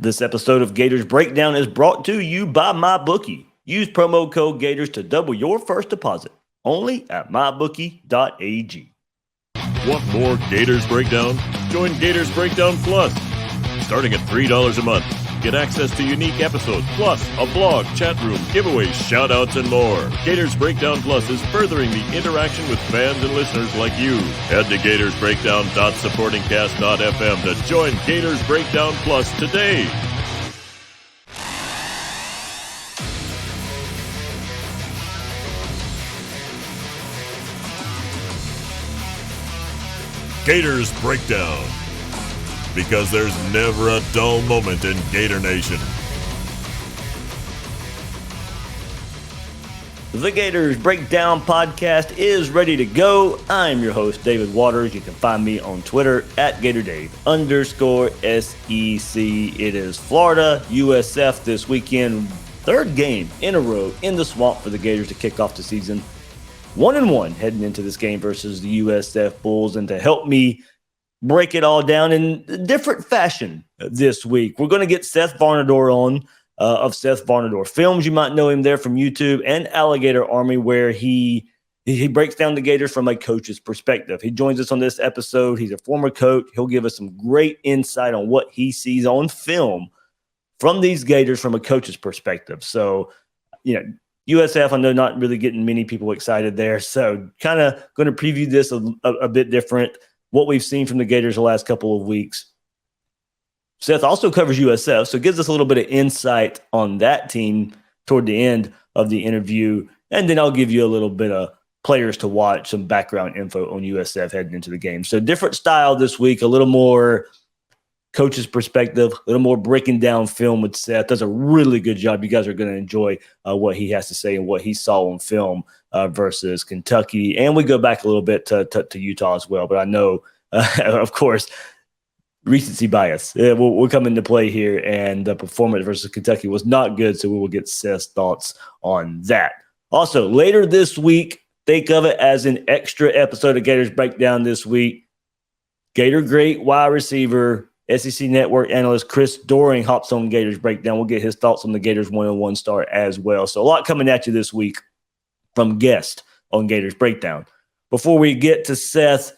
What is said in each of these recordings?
This episode of Gators Breakdown is brought to you by MyBookie. Use promo code Gators to double your first deposit only at mybookie.ag. Want more Gators Breakdown? Join Gators Breakdown Plus. Starting at $3 a month, get access to unique episodes, plus a blog, chat room, giveaways, shout-outs, and more. Gators Breakdown Plus is furthering the interaction with fans and listeners like you. Head to gatorsbreakdown.supportingcast.fm to join Gators Breakdown Plus today. Gators Breakdown, because there's never a dull moment in Gator Nation. The Gators Breakdown podcast is ready to go. I'm your host, David Waters. You can find me on Twitter at GatorDave_SEC. It is Florida, USF this weekend. Third game in a row in the swamp for the Gators to kick off the season. 1-1 heading into this game versus the USF Bulls. And to help me break it all down in a different fashion this week, we're going to get Seth Varnadore on of Seth Varnadore Films. You might know him there from YouTube, and Alligator Army, where he breaks down the Gators from a coach's perspective. He joins us on this episode. He's a former coach. He'll give us some great insight on what he sees on film from these Gators from a coach's perspective. So, USF, I know, not really getting many people excited there. So kind of going to preview this a bit different, what we've seen from the Gators the last couple of weeks. Seth also covers USF, so gives us a little bit of insight on that team toward the end of the interview. And then I'll give you a little bit of players to watch, some background info on USF heading into the game. So different style this week, a little more coach's perspective, a little more breaking down film with Seth. Does a really good job. You guys are going to enjoy what he has to say and what he saw on film versus Kentucky. And we go back a little bit to Utah as well. But I know, of course, recency bias will come into play here. And the performance versus Kentucky was not good. So we will get Seth's thoughts on that. Also, later this week, think of it as an extra episode of Gators Breakdown this week. Gator great wide receiver, SEC Network analyst Chris Doring hops on Gators Breakdown. We'll get his thoughts on the Gators 101 start as well. So a lot coming at you this week from guests on Gators Breakdown. Before we get to Seth,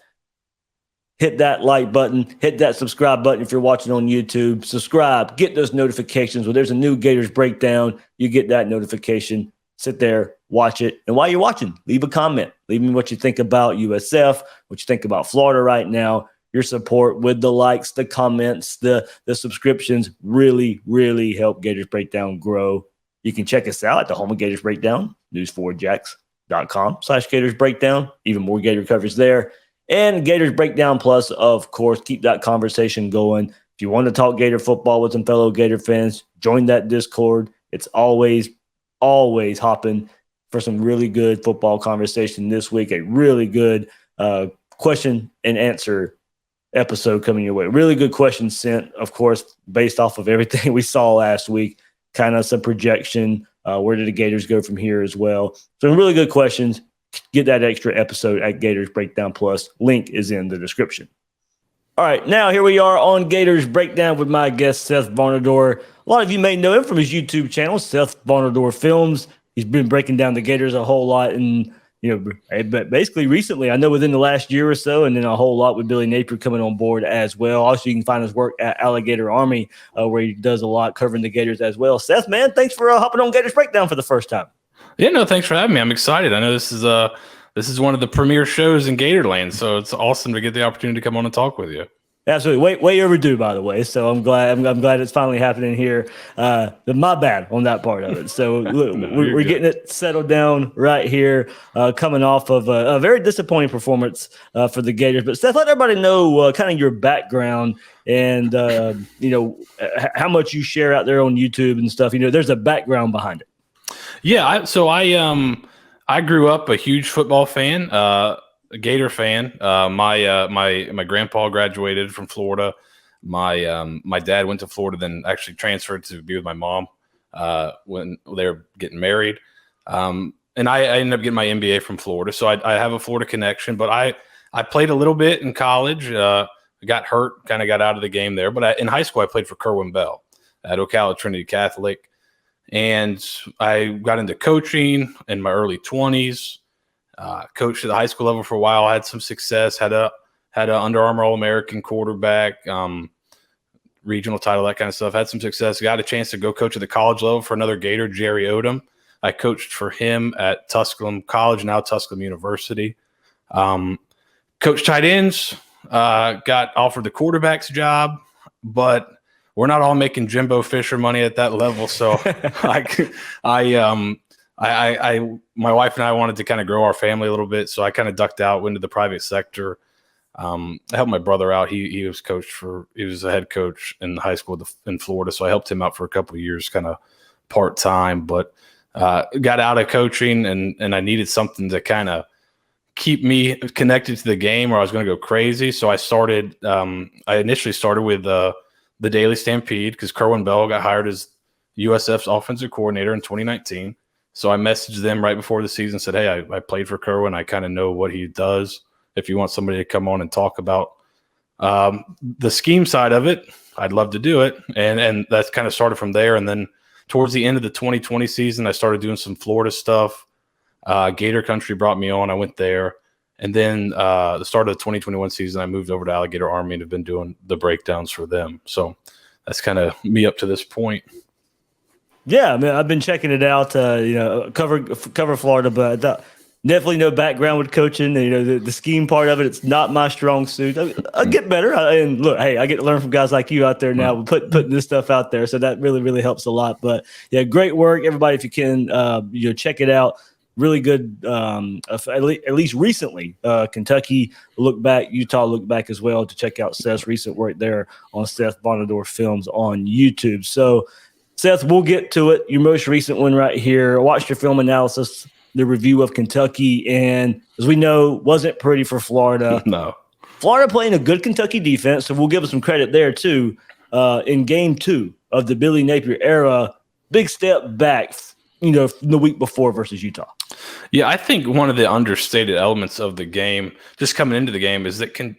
hit that like button, hit that subscribe button if you're watching on YouTube. Subscribe, get those notifications. When there's a new Gators Breakdown, you get that notification. Sit there, watch it. And while you're watching, leave a comment. Leave me what you think about USF, what you think about Florida right now. Your support with the likes, the comments, the subscriptions really, really help Gators Breakdown grow. You can check us out at the home of Gators Breakdown, news4jax.com/Gators Breakdown. Even more Gator coverage there. And Gators Breakdown Plus, of course, keep that conversation going. If you want to talk Gator football with some fellow Gator fans, join that Discord. It's always hopping for some really good football conversation this week. A really good question and answer episode coming your way. Really good questions sent, of course, based off of everything we saw last week. Kind of some projection. Where did the Gators go from here as well? So really good questions. Get that extra episode at Gators Breakdown Plus. Link is in the description. All right, now here we are on Gators Breakdown with my guest, Seth Varnadore. A lot of you may know him from his YouTube channel, Seth Varnadore Films. He's been breaking down the Gators a whole lot, and but basically recently, I know within the last year or so, and then a whole lot with Billy Napier coming on board as well. Also, you can find his work at Alligator Army, where he does a lot covering the Gators as well. Seth, man, thanks for hopping on Gators Breakdown for the first time. Yeah, no, thanks for having me. I'm excited. I know this is one of the premier shows in Gatorland, so it's awesome to get the opportunity to come on and talk with you. Absolutely. Way overdue, by the way. So I'm glad it's finally happening here. My bad on that part of it. So look, we're getting it settled down right here, coming off of a very disappointing performance for the Gators. But Seth, let everybody know kind of your background and how much you share out there on YouTube and stuff. There's a background behind it. Yeah. I grew up a huge football fan. A Gator fan. My grandpa graduated from Florida. My dad went to Florida, then actually transferred to be with my mom when they were getting married. And I ended up getting my MBA from Florida, so I have a Florida connection. But I played a little bit in college. I got hurt, kind of got out of the game there. But in high school, I played for Kerwin Bell. at Ocala Trinity Catholic. And I got into coaching in my early 20s. Coached at the high school level for a while. Had some success. Had a Under Armour All-American quarterback, regional title, that kind of stuff. Had some success. Got a chance to go coach at the college level for another Gator, Jerry Odom. I coached for him at Tusculum College, now Tusculum University. Coached tight ends. Got offered the quarterback's job, but we're not all making Jimbo Fisher money at that level. So my wife and I wanted to kind of grow our family a little bit. So I kind of ducked out, went to the private sector. I helped my brother out. He was a head coach in high school in Florida. So I helped him out for a couple of years, kind of part-time, but got out of coaching and I needed something to kind of keep me connected to the game or I was going to go crazy. So I initially started with the Daily Stampede because Kerwin Bell got hired as USF's offensive coordinator in 2019. So I messaged them right before the season, said, hey, I played for Kerwin. I kind of know what he does. If you want somebody to come on and talk about the scheme side of it, I'd love to do it. And that's kind of started from there. And then towards the end of the 2020 season, I started doing some Florida stuff. Gator Country brought me on. I went there. And then the start of the 2021 season, I moved over to Alligator Army and have been doing the breakdowns for them. So that's kind of me up to this point. Yeah, I mean, I've been checking it out. Cover Florida, but definitely no background with coaching. The scheme part of it, it's not my strong suit. I get better. And look, hey, I get to learn from guys like you out there now, putting this stuff out there. So that really, really helps a lot. But yeah, great work, everybody. If you can, check it out. Really good. At least recently, Kentucky look back, Utah look back as well to check out Seth's recent work there on Seth Varnadore Films on YouTube. So, Seth, we'll get to it. Your most recent one right here. I watched your film analysis, the review of Kentucky, and as we know, wasn't pretty for Florida. No. Florida playing a good Kentucky defense, so we'll give them some credit there too. In game 2 of the Billy Napier era, big step back, the week before versus Utah. Yeah, I think one of the understated elements of the game, just coming into the game, is that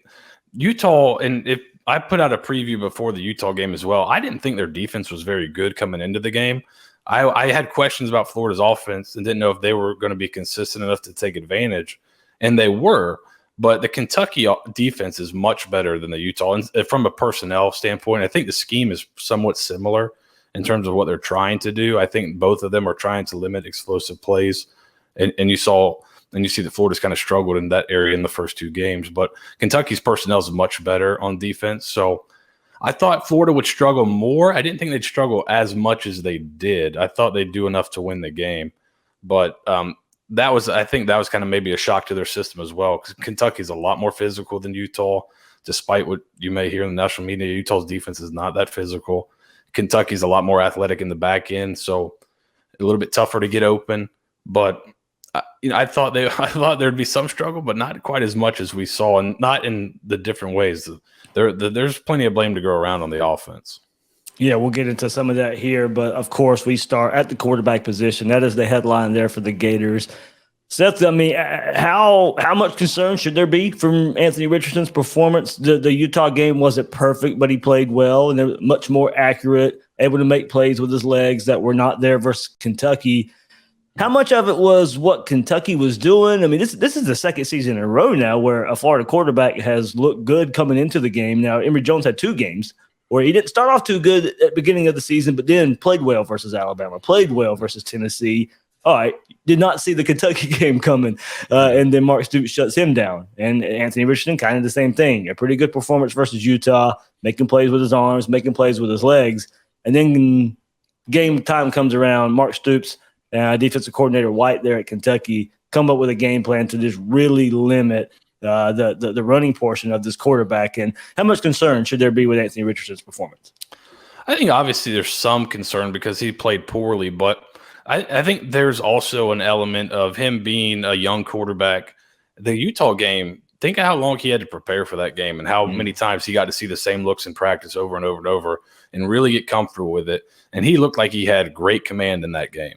Utah, and if I put out a preview before the Utah game as well, I didn't think their defense was very good coming into the game. I had questions about Florida's offense and didn't know if they were going to be consistent enough to take advantage, and they were. But the Kentucky defense is much better than the Utah. And from a personnel standpoint, I think the scheme is somewhat similar in terms of what they're trying to do. I think both of them are trying to limit explosive plays. And you see that Florida's kind of struggled in that area in the first 2 games. But Kentucky's personnel is much better on defense. So I thought Florida would struggle more. I didn't think they'd struggle as much as they did. I thought they'd do enough to win the game. But I think that was kind of maybe a shock to their system as well, because Kentucky's a lot more physical than Utah, despite what you may hear in the national media. Utah's defense is not that physical. Kentucky's a lot more athletic in the back end, so a little bit tougher to get open. But I thought there'd be some struggle, but not quite as much as we saw, and not in the different ways. There's plenty of blame to go around on the offense. Yeah, we'll get into some of that here, but of course we start at the quarterback position. That is the headline there for the Gators. Seth, I mean, how much concern should there be from Anthony Richardson's performance? The Utah game wasn't perfect, but he played well, and they're much more accurate, able to make plays with his legs that were not there versus Kentucky. How much of it was what Kentucky was doing? I mean, this is the second season in a row now where a Florida quarterback has looked good coming into the game. Now, Emory Jones had 2 games where he didn't start off too good at the beginning of the season, but then played well versus Alabama, played well versus Tennessee. All right, did not see the Kentucky game coming, and then Mark Stoops shuts him down. And Anthony Richardson, kind of the same thing. A pretty good performance versus Utah, making plays with his arms, making plays with his legs. And then game time comes around, Mark Stoops, defensive coordinator White there at Kentucky, come up with a game plan to just really limit the running portion of this quarterback. And how much concern should there be with Anthony Richardson's performance? I think obviously there's some concern because he played poorly, but I think there's also an element of him being a young quarterback. The Utah game, think of how long he had to prepare for that game and how many times he got to see the same looks in practice over and over and over and really get comfortable with it. And he looked like he had great command in that game.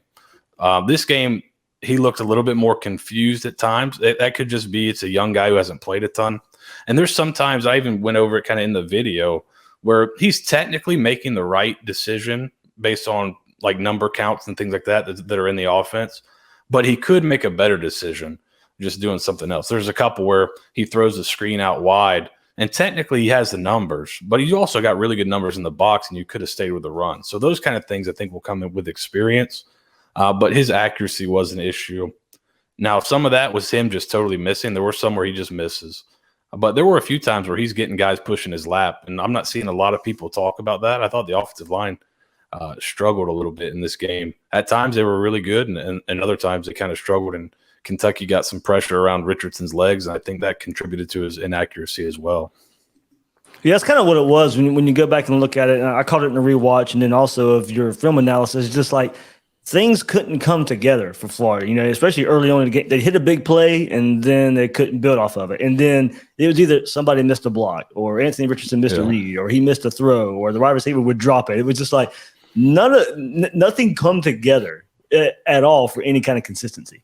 This game, he looked a little bit more confused at times. That could just be it's a young guy who hasn't played a ton. And there's sometimes I even went over it kind of in the video where he's technically making the right decision based on like number counts and things like that are in the offense, but he could make a better decision just doing something else. There's a couple where he throws the screen out wide, and technically he has the numbers, but he also got really good numbers in the box, and you could have stayed with the run. So those kind of things I think will come in with experience, but his accuracy was an issue. Now, some of that was him just totally missing. There were some where he just misses. But there were a few times where he's getting guys pushing his lap, and I'm not seeing a lot of people talk about that. I thought the offensive line struggled a little bit in this game. At times they were really good, and other times they kind of struggled, and Kentucky got some pressure around Richardson's legs, and I think that contributed to his inaccuracy as well. Yeah, that's kind of what it was when you go back and look at it. And I caught it in a rewatch, and then also of your film analysis, just like things couldn't come together for Florida, especially early on in the game. They hit a big play, and then they couldn't build off of it. And then it was either somebody missed a block, or Anthony Richardson missed a read, or he missed a throw, or the wide receiver would drop it. It was just like nothing come together at all for any kind of consistency.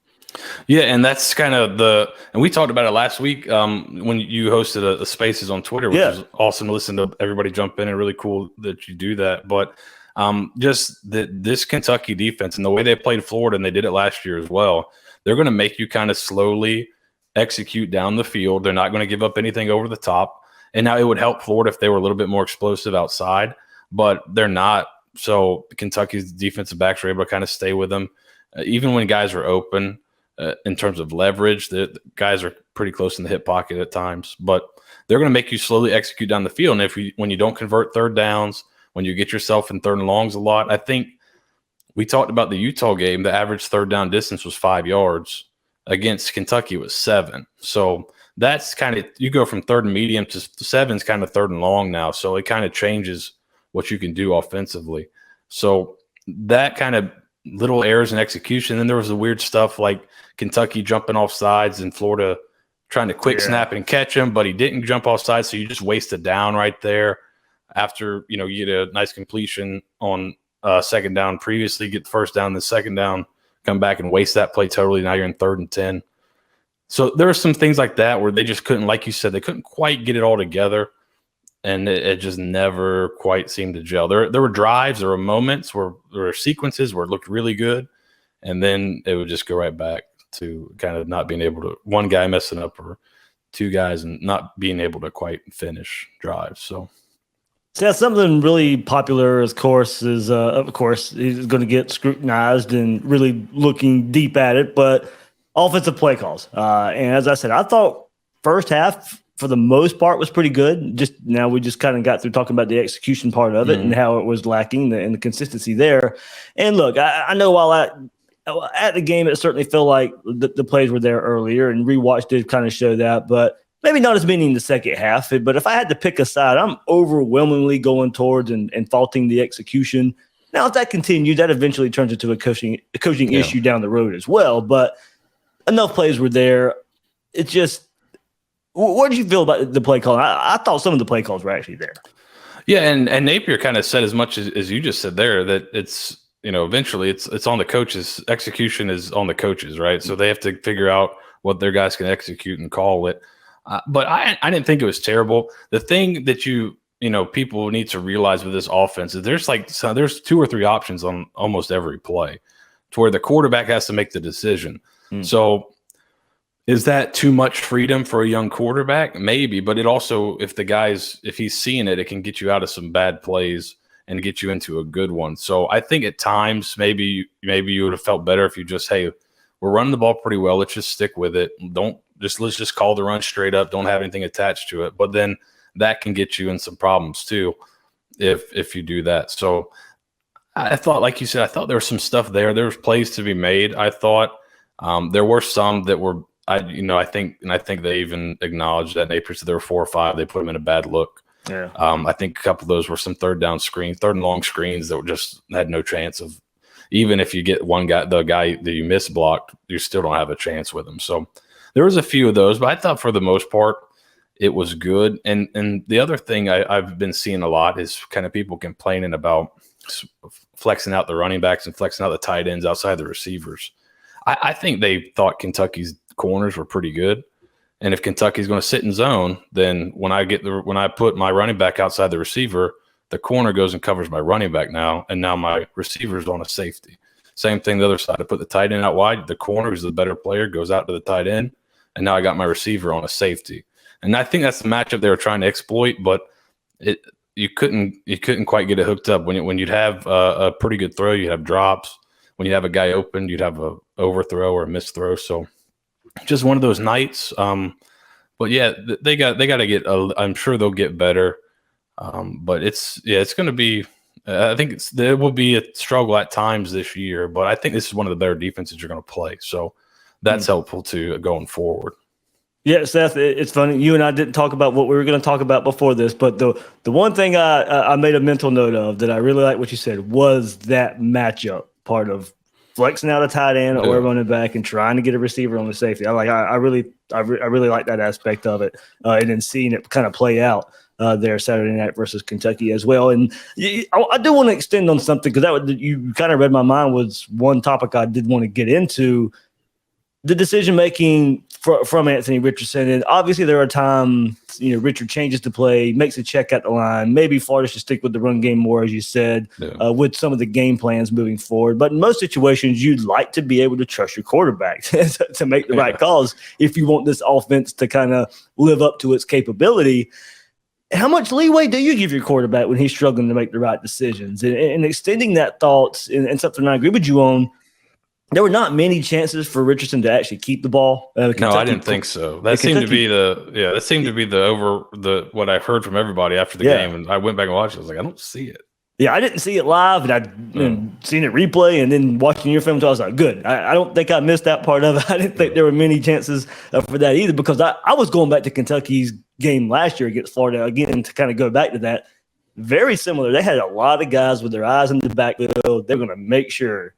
Yeah, and that's kind of and we talked about it last week when you hosted a Spaces on Twitter, which was awesome to listen to everybody jump in, and really cool that you do that. But just this Kentucky defense and the way they played Florida, and they did it last year as well, they're going to make you kind of slowly execute down the field. They're not going to give up anything over the top. And now it would help Florida if they were a little bit more explosive outside, but they're not. So Kentucky's defensive backs are able to kind of stay with them. Even when guys are open in terms of leverage, the guys are pretty close in the hip pocket at times, but they're going to make you slowly execute down the field. And when you don't convert third downs, when you get yourself in third and longs a lot, I think we talked about the Utah game. The average third down distance was 5 yards. Against Kentucky, it was 7. So that's kind of, you go from third and medium to 7's kind of third and long now. So it kind of changes what you can do offensively. So that kind of little errors in execution. Then there was the weird stuff like Kentucky jumping off sides and Florida trying to quick snap and catch him, but he didn't jump off sides. So you just waste a down right there. After, you get a nice completion on second down previously, get the first down, the second down, come back and waste that play totally. Now you're in 3rd and 10. So there were some things like that where they just couldn't, like you said, they couldn't quite get it all together. And it just never quite seemed to gel. There were drives, there were moments where there were sequences where it looked really good. And then it would just go right back to kind of not being able to, one guy messing up or two guys and not being able to quite finish drives. So that's something really popular, of course, he's going to get scrutinized and really looking deep at it, but offensive play calls. And as I said, I thought first half, for the most part, was pretty good. Just now we just kind of got through talking about the execution part of it and how it was lacking and the consistency there. And look, I know while at the game, it certainly felt like the plays were there earlier, and rewatch did kind of show that, but maybe not as many in the second half. But if I had to pick a side, I'm overwhelmingly going towards and faulting the execution. Now, if that continues, that eventually turns into a coaching issue down the road as well. But enough plays were there. It's just, what did you feel about the play call? I thought some of the play calls were actually there. Yeah, and Napier kind of said as much as you just said there, that it's, eventually it's on the coaches. Execution is on the coaches, right? So they have to figure out what their guys can execute and call it. But I didn't think it was terrible. The thing that people need to realize with this offense is there's 2 or 3 options on almost every play to where the quarterback has to make the decision. So is that too much freedom for a young quarterback? Maybe, but it also, if he's seeing it, it can get you out of some bad plays and get you into a good one. So I think at times maybe you would have felt better if you just, hey, we're running the ball pretty well. Let's just stick with it. Let's just call the run straight up. Don't have anything attached to it. But then that can get you in some problems too if you do that. So I thought, like you said, I thought there was some stuff there. There was plays to be made. I thought there were some that were, I think they even acknowledged that Napier said there were 4 or 5. They put them in a bad look. Yeah. I think a couple of those were some third and long screens that were just had no chance of, even if you get one guy, the guy that you miss blocked, you still don't have a chance with him. So there was a few of those, but I thought for the most part it was good. And the other thing I've been seeing a lot is kind of people complaining about flexing out the running backs and flexing out the tight ends outside the receivers. I think they thought Kentucky's corners were pretty good. And if Kentucky's going to sit in zone, then when I put my running back outside the receiver, the corner goes and covers my running back now, and now my receiver's on a safety. Same thing the other side. I put the tight end out wide. The corner, who's the better player, goes out to the tight end, and now I got my receiver on a safety. And I think that's the matchup they were trying to exploit, but you couldn't quite get it hooked up. When you'd have a pretty good throw, you'd have drops. When you have a guy open, you'd have a overthrow or a missed throw. So just one of those nights. But yeah, they got to get. I'm sure they'll get better. But it's going to be. I think there will be a struggle at times this year, but I think this is one of the better defenses you're going to play. So that's helpful to going forward. Yeah, Seth, it's funny. You and I didn't talk about what we were going to talk about before this, but the one thing I made a mental note of that I really like what you said was that matchup part of flexing out a tight end or running back and trying to get a receiver on the safety. I really like that aspect of it, and then seeing it kind of play out there Saturday night versus Kentucky as well. And I do want to extend on something because you kind of read my mind was one topic I did want to get into. The decision making from Anthony Richardson, and obviously there are times Richard changes the play, makes a check at the line. Maybe Florida should stick with the run game more, as you said, with some of the game plans moving forward. But in most situations, you'd like to be able to trust your quarterback to make the right calls if you want this offense to kind of live up to its capability. How much leeway do you give your quarterback when he's struggling to make the right decisions? And extending that thought, and something I agree with you on. There were not many chances for Richardson to actually keep the ball. No, I didn't think so. That seemed to be what I heard from everybody after the game, and I went back and watched it. I was like, I don't see it. Yeah, I didn't see it live, and I'd seen it replay, and then watching your film, so I was like, good. I don't think I missed that part of it. I didn't think there were many chances for that either, because I was going back to Kentucky's game last year against Florida again to kind of go back to that. Very similar. They had a lot of guys with their eyes in the backfield. They're going to make sure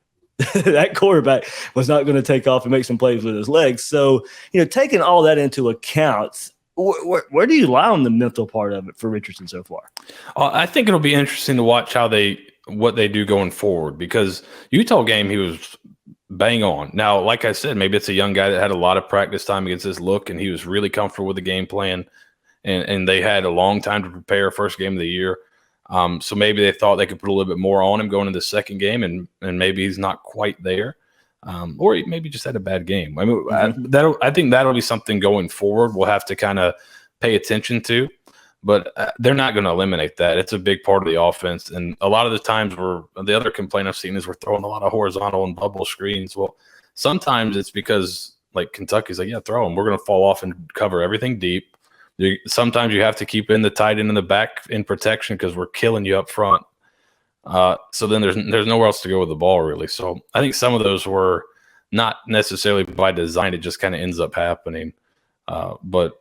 that quarterback was not going to take off and make some plays with his legs. So, taking all that into account, where do you lie on the mental part of it for Richardson so far? I think it'll be interesting to watch what they do going forward, because Utah game, he was bang on. Now, like I said, maybe it's a young guy that had a lot of practice time against this look, and he was really comfortable with the game plan, and they had a long time to prepare, first game of the year. So maybe they thought they could put a little bit more on him going into the second game, and maybe he's not quite there, or he maybe just had a bad game. I mean, I think that'll be something going forward we'll have to kind of pay attention to, but they're not going to eliminate that. It's a big part of the offense, and a lot of the times the other complaint I've seen is we're throwing a lot of horizontal and bubble screens. Well, sometimes it's because like Kentucky's like, yeah, throw them. We're going to fall off and cover everything deep. Sometimes you have to keep in the tight end in the back in protection because we're killing you up front. So then there's nowhere else to go with the ball, really. So I think some of those were not necessarily by design. It just kind of ends up happening. But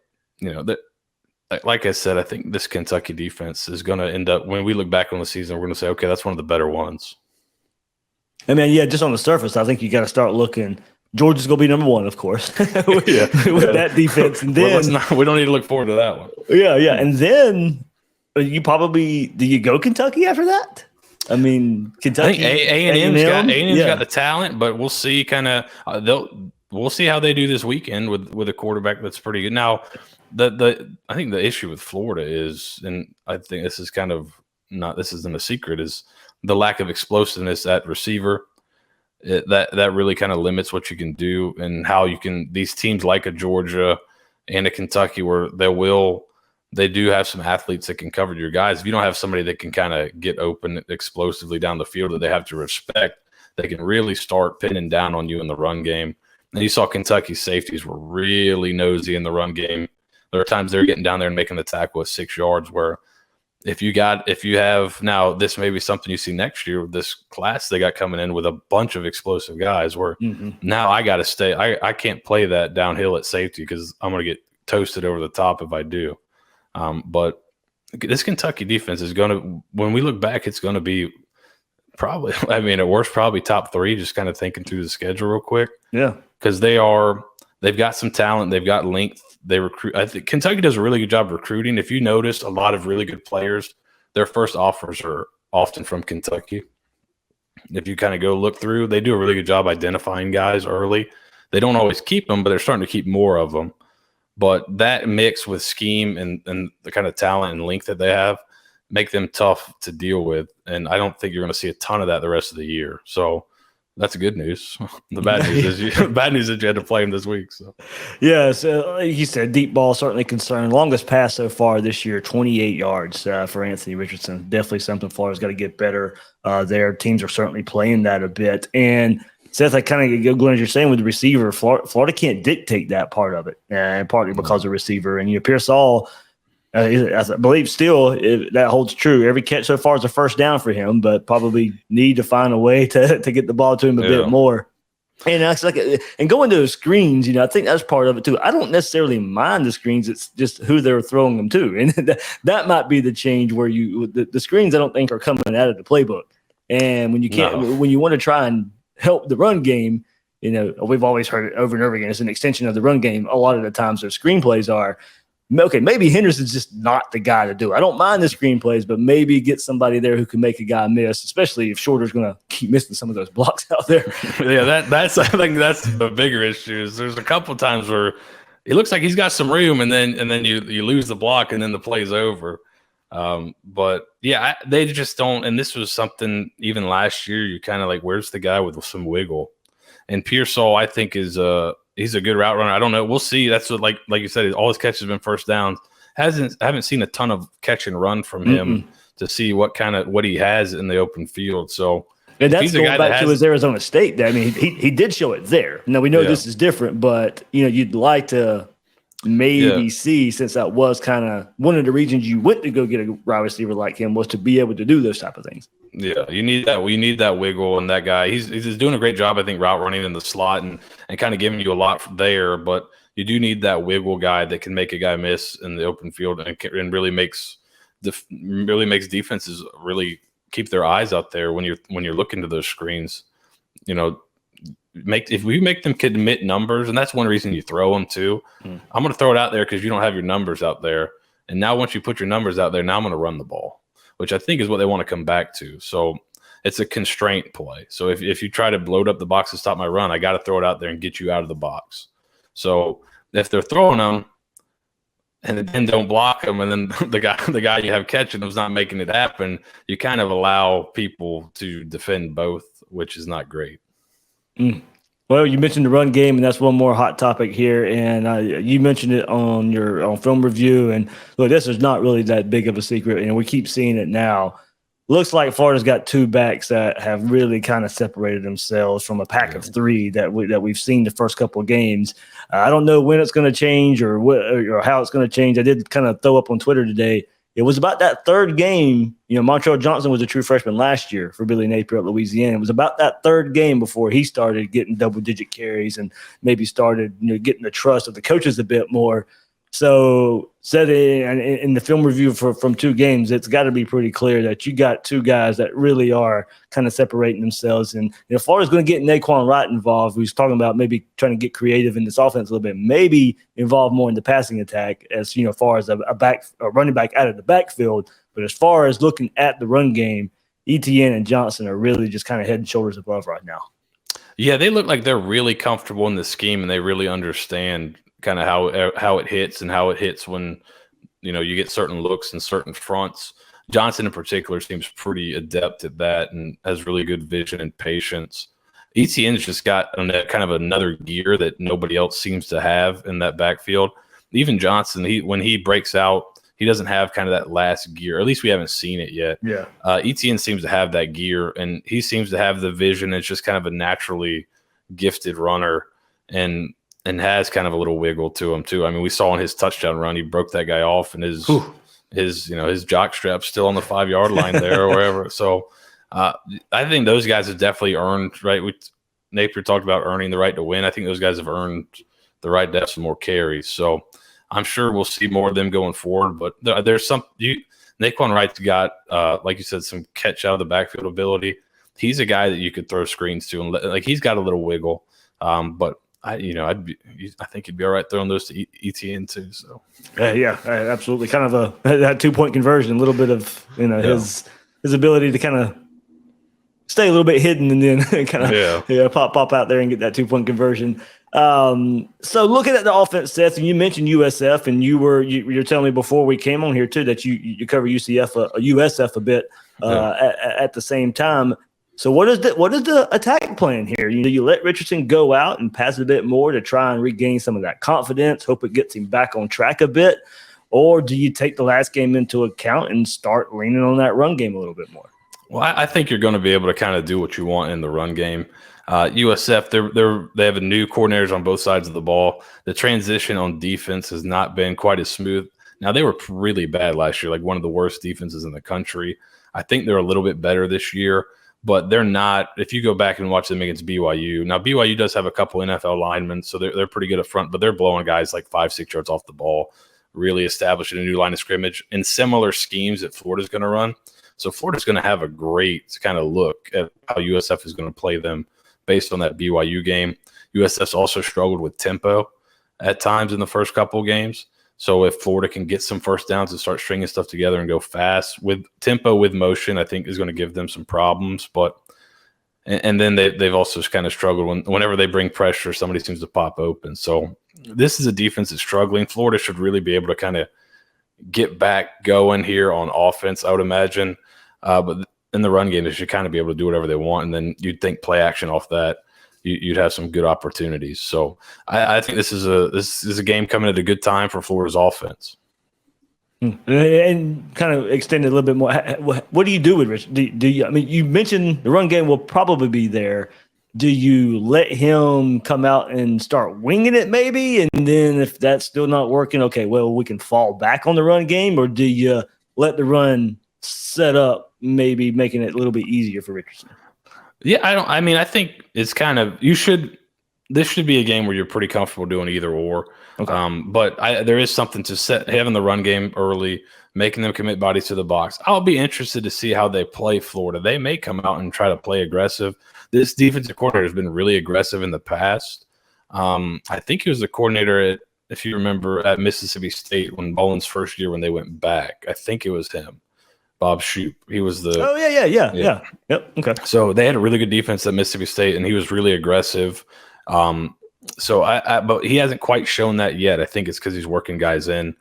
like I said, I think this Kentucky defense is going to end up, when we look back on the season, we're going to say, okay, that's one of the better ones. I mean, yeah, just on the surface, I think you got to start looking. Georgia's going to be number one, of course, with that defense. And then we don't need to look forward to that one. Yeah. And then do you go Kentucky after that? I mean, Kentucky. I think A&M's got the talent, but we'll see we'll see how they do this weekend with a quarterback that's pretty good. Now, I think the issue with Florida is, and I think this isn't a secret, is the lack of explosiveness at receiver. That really kind of limits what you can do and how you can. These teams like a Georgia and a Kentucky, where they do have some athletes that can cover your guys. If you don't have somebody that can kind of get open explosively down the field that they have to respect, they can really start pinning down on you in the run game. And you saw Kentucky's safeties were really nosy in the run game. There are times they're getting down there and making the tackle at 6 yards, where if you have now, this may be something you see next year with this class they got coming in with a bunch of explosive guys, where now I got to stay. I can't play that downhill at safety because I'm going to get toasted over the top if I do. But this Kentucky defense is going to, when we look back, it's going to be probably, I mean, at worst, probably top three, just kind of thinking through the schedule real quick. Yeah. Because they've got some talent. They've got length. They recruit. I think Kentucky does a really good job recruiting. If you notice, a lot of really good players, their first offers are often from Kentucky. If you kind of go look through, they do a really good job identifying guys early. They don't always keep them, but they're starting to keep more of them. But that mix with scheme and the kind of talent and length that they have make them tough to deal with. And I don't think you're going to see a ton of that the rest of the year. So that's good news. The bad news is you had to play him this week. So yeah, so like you said, deep ball certainly concerned. Longest pass so far this year, 28 yards for Anthony Richardson. Definitely something Florida's got to get better. Their teams are certainly playing that a bit. And Seth, I kind of go as you're saying with the receiver. Florida can't dictate that part of it, and partly because of receiver. And Pearsall, I believe still that holds true. Every catch so far is a first down for him, but probably need to find a way to get the ball to him a bit more. And that's and going to the screens, I think that's part of it too. I don't necessarily mind the screens; it's just who they're throwing them to, and that might be the change where the screens I don't think are coming out of the playbook. And when you want to try and help the run game, we've always heard it over and over again. It's an extension of the run game. A lot of the times their screenplays are, okay, maybe Henderson's just not the guy to do it. I don't mind the screenplays, but maybe get somebody there who can make a guy miss, especially if Shorter's going to keep missing some of those blocks out there. Yeah, that's I think that's the bigger issue. There's a couple times where it looks like he's got some room, and then you lose the block, and then the play's over. But yeah, they just don't. And this was something even last year. You kind of like, where's the guy with some wiggle? And Pearsall, I think, is he's a good route runner. I don't know. We'll see. That's what like you said. All his catches have been first downs. I haven't seen a ton of catch and run from him to see what he has in the open field. So and that's going back to his Arizona State. I mean, he did show it there. Now we know this is different, but you'd like to maybe see, since that was kind of one of the reasons you went to go get a wide receiver like him, was to be able to do those type of things. Yeah, you need that. We need that wiggle, and that guy, he's doing a great job, I think, route running in the slot and kind of giving you a lot there. But you do need that wiggle guy that can make a guy miss in the open field and really makes defenses really keep their eyes out there when you're looking to those screens. If we make them commit numbers, and that's one reason you throw them too. I'm going to throw it out there because you don't have your numbers out there. And now once you put your numbers out there, now I'm going to run the ball, which I think is what they want to come back to. So it's a constraint play. So if you try to load up the box to stop my run, I got to throw it out there and get you out of the box. So if they're throwing them and then don't block them, and then the guy you have catching them is not making it happen, you kind of allow people to defend both, which is not great. Well, you mentioned the run game, and that's one more hot topic here. And you mentioned it on film review. And look, this is not really that big of a secret, and we keep seeing it now. Looks like Florida's got two backs that have really kind of separated themselves from a pack of three that we've seen the first couple of games. I don't know when it's going to change or how it's going to change. I did kind of throw up on Twitter today. It was about that third game. Montrell Johnson was a true freshman last year for Billy Napier at Louisiana. It was about that third game before he started getting double-digit carries and maybe started getting the trust of the coaches a bit more. So said in the film review from two games, it's got to be pretty clear that you got two guys that really are kind of separating themselves. And Florida's going to get Naquan Wright involved. We was talking about maybe trying to get creative in this offense a little bit, maybe involve more in the passing attack as far as a running back out of the backfield. But as far as looking at the run game, Etienne and Johnson are really just kind of head and shoulders above right now. Yeah, they look like they're really comfortable in the scheme, and they really understand kind of how it hits and how it hits when you get certain looks and certain fronts. Johnson in particular seems pretty adept at that and has really good vision and patience. Etienne's just got kind of another gear that nobody else seems to have in that backfield. Even Johnson, when he breaks out, he doesn't have kind of that last gear. At least we haven't seen it yet. Yeah. Etienne seems to have that gear, and he seems to have the vision. It's just kind of a naturally gifted runner, and has kind of a little wiggle to him too. I mean, we saw in his touchdown run, he broke that guy off, and his jock strap's still on the 5-yard line there or wherever. So I think those guys have definitely earned, right? Napier talked about earning the right to win. I think those guys have earned the right to have some more carries. So I'm sure we'll see more of them going forward. But there's Naquan Wright's got, like you said, some catch out of the backfield ability. He's a guy that you could throw screens to, and like he's got a little wiggle. But I think he'd be all right throwing those to Etienne too. So yeah, absolutely. Kind of that 2-point conversion, a little bit of his ability to kind of stay a little bit hidden and then kind of pop out there and get that 2-point conversion. So looking at the offense, Seth, and you mentioned USF, and you're telling me before we came on here too that you cover USF a bit at the same time. So what is the attack plan here? Do you let Richardson go out and pass a bit more to try and regain some of that confidence, hope it gets him back on track a bit, or do you take the last game into account and start leaning on that run game a little bit more? Well, I think you're going to be able to kind of do what you want in the run game. USF, they have a new coordinators on both sides of the ball. The transition on defense has not been quite as smooth. Now, they were really bad last year, like one of the worst defenses in the country. I think they're a little bit better this year, but they're not. If you go back and watch them against BYU, now BYU does have a couple NFL linemen, so they're pretty good up front, but they're blowing guys like 5-6 yards off the ball, really establishing a new line of scrimmage in similar schemes that Florida's going to run. So Florida's going to have a great kind of look at how USF is going to play them based on that BYU game. USF's also struggled with tempo at times in the first couple of games. So if Florida can get some first downs and start stringing stuff together and go fast with tempo, with motion, I think is going to give them some problems. But and then they've also kind of struggled whenever they bring pressure, somebody seems to pop open. So this is a defense that's struggling. Florida should really be able to kind of get back going here on offense, I would imagine. But in the run game, they should kind of be able to do whatever they want. And then you'd think play action off that, you'd have some good opportunities. So I think this is a game coming at a good time for Florida's offense. And kind of extend it a little bit more. What do you do with Rich? Do you? I mean, you mentioned the run game will probably be there. Do you let him come out and start winging it maybe? And then if that's still not working, okay, well, we can fall back on the run game, or do you let the run set up, maybe making it a little bit easier for Richardson? Yeah, I think it's kind of, this should be a game where you're pretty comfortable doing either or. Okay. But there is something to having the run game early, making them commit bodies to the box. I'll be interested to see how they play Florida. They may come out and try to play aggressive. This defensive coordinator has been really aggressive in the past. I think he was the coordinator if you remember, at Mississippi State when Bolin's first year when they went back. I think it was him. Bob Shoop. He was the. Oh, yeah. Yep. Okay. So they had a really good defense at Mississippi State, and he was really aggressive. But he hasn't quite shown that yet. I think it's because he's working guys in,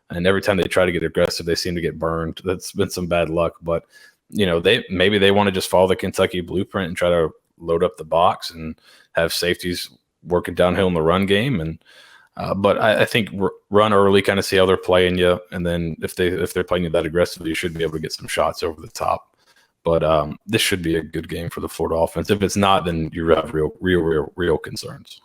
and every time they try to get aggressive, they seem to get burned. That's been some bad luck. But maybe they want to just follow the Kentucky blueprint and try to load up the box and have safeties working downhill in the run game. And but I think run early, kind of see how they're playing you, and then if they're playing you that aggressively, you should be able to get some shots over the top. But this should be a good game for the Florida offense. If it's not, then you have real concerns.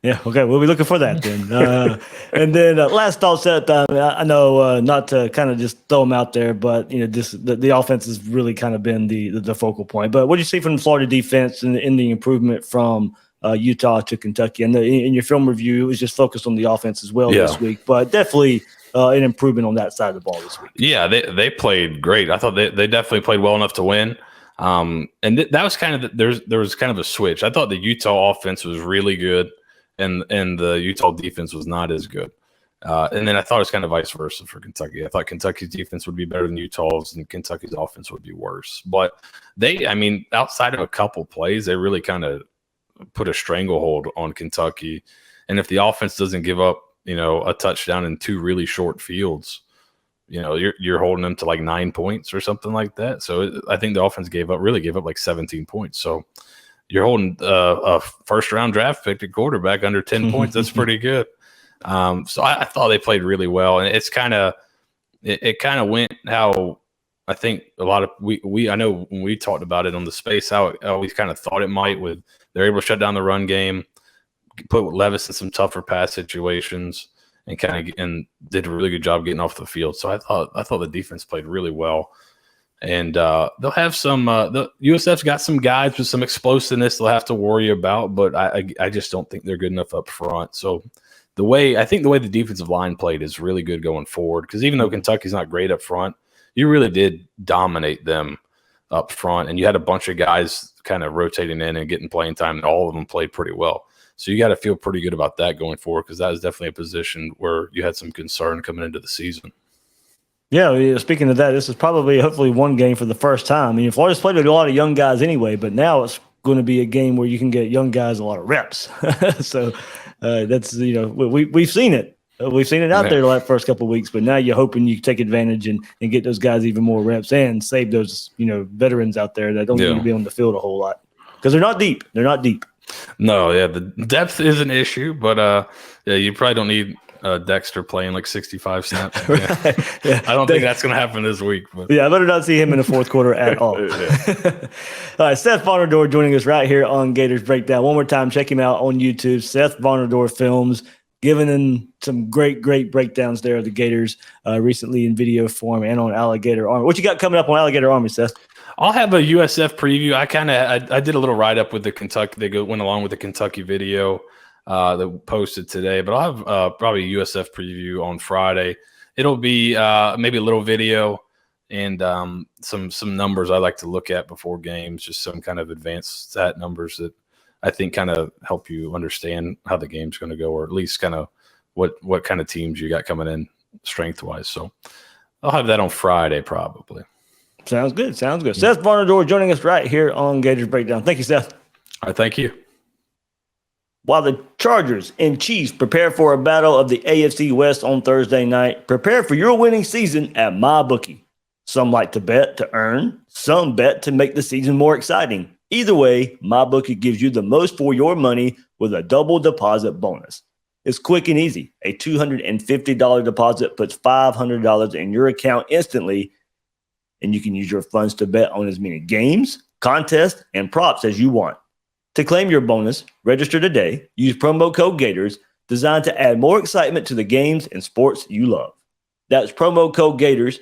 Yeah. Okay. We'll be looking for that then. And then last thought, Seth. I know not to kind of just throw them out there, but the offense has really kind of been the focal point. But what do you see from the Florida defense in the improvement from Utah to Kentucky? And in your film review, it was just focused on the offense as well this week, but definitely an improvement on that side of the ball this week. Yeah, they played great. I thought they definitely played well enough to win. And that was kind of there was kind of a switch. I thought the Utah offense was really good, and the Utah defense was not as good. And then I thought it was kind of vice versa for Kentucky. I thought Kentucky's defense would be better than Utah's, and Kentucky's offense would be worse. But outside of a couple plays, they really kind of put a stranglehold on Kentucky. And if the offense doesn't give up, a touchdown in two really short fields, you're holding them to like 9 points or something like that. So I think the offense really gave up like 17 points. So you're holding a first round draft pick at quarterback under 10 points. That's pretty good. So I thought they played really well, and it's kind of went how I think a lot of I know when we talked about it on the space, how I always kind of thought it might. With they're able to shut down the run game, put Levis in some tougher pass situations, and did a really good job getting off the field. So I thought the defense played really well, and they'll have some. The USF's got some guys with some explosiveness they'll have to worry about, but I just don't think they're good enough up front. So the way the defensive line played is really good going forward, because even though Kentucky's not great up front, you really did dominate them up front, and you had a bunch of guys kind of rotating in and getting playing time, and all of them played pretty well. So you got to feel pretty good about that going forward, because that is definitely a position where you had some concern coming into the season. Yeah, speaking of that, this is probably hopefully one game for the first time. Florida's played with a lot of young guys anyway, but now it's going to be a game where you can get young guys a lot of reps. So that's, we've seen it. We've seen it out there the first couple of weeks, but now you're hoping you take advantage and get those guys even more reps and save those, veterans out there that don't need to be on the field a whole lot because they're not deep. They're not deep. No, yeah, the depth is an issue, but you probably don't need Dexter playing like 65 snaps. Right. Yeah. I don't think that's going to happen this week. But. Yeah, I better not see him in the fourth quarter at all. All right, Seth Varnadore joining us right here on Gators Breakdown. One more time, check him out on YouTube, Seth Varnadore Films, giving him some great breakdowns there of the Gators recently in video form and on Alligator Army. What you got coming up on Alligator Army, Seth? I'll have a USF preview. I did a little write-up with the Kentucky. They went along with the Kentucky video that posted today, but I'll have probably a USF preview on Friday. It'll be maybe a little video and some numbers I like to look at before games, just some kind of advanced stat numbers that I think kind of help you understand how the game's going to go, or at least kind of what kind of teams you got coming in strength-wise. So I'll have that on Friday probably. Sounds good. Seth Varnadore joining us right here on Gators Breakdown. Thank you, Seth. All right, thank you. While the Chargers and Chiefs prepare for a battle of the AFC West on Thursday night, prepare for your winning season at MyBookie. Some like to bet to earn, some bet to make the season more exciting. Either way, MyBookie gives you the most for your money with a double deposit bonus. It's quick and easy. A $250 deposit puts $500 in your account instantly, and you can use your funds to bet on as many games, contests, and props as you want. To claim your bonus, register today. Use promo code Gators, designed to add more excitement to the games and sports you love. That's promo code Gators